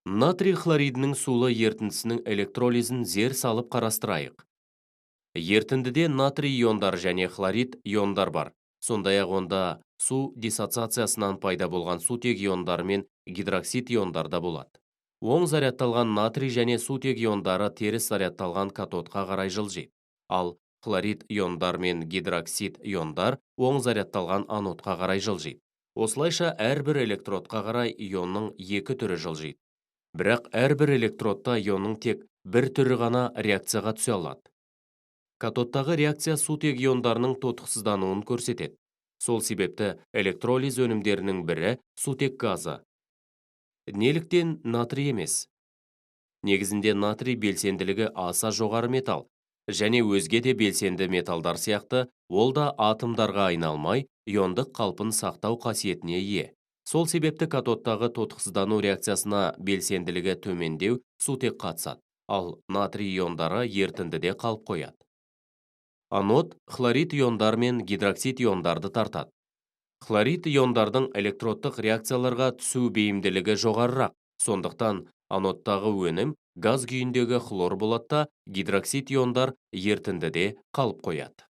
Натрий хлоридінің сулы ертіндісінің электролизін зер салып қарастырайық. Ертіндіде натрий иондар және хлорид иондар бар. Сондай-ақ онда су диссоциациясынан пайда болған сутек иондары мен гидроксид иондар да болады. Оң зарядталған натрий және сутек иондары теріс зарядталған катодқа қарай жылжиды. Ал хлорид иондар мен гидроксид иондар оң зарядталған анодқа қарай жылжиды. Осылайша әрбір электродқа қарай ионның екі түрі жылжиды. Бірақ әрбір электродта ионның тек бір түрі ғана реакцияға түсе алады. Катодтағы реакция сутек иондарының тотықсыздануын көрсетеді. Сол себепті электролиз өнімдерінің бірі сутек газы. Неліктен натрий емес? Негізінде натрий белсенділігі аса жоғары металл, және өзге де белсенді металдар сияқты, ол да атомдарға айналмай, иондық қалпын сақтау қасиетіне ие. Сол себепті катодтағы тотықсыздану реакциясына белсенділігі төмендеу сутек қатысады, ал натрий иондары ертіндіде қалып қояды. Анод хлорид иондар мен гидроксид иондарды тартады. Хлорид иондардың электродтық реакцияларға түсу бейімділігі жоғарырақ, сондықтан анодтағы өнім газ күйіндегі хлор болады да, гидроксид иондар ертіндіде қалып қояды.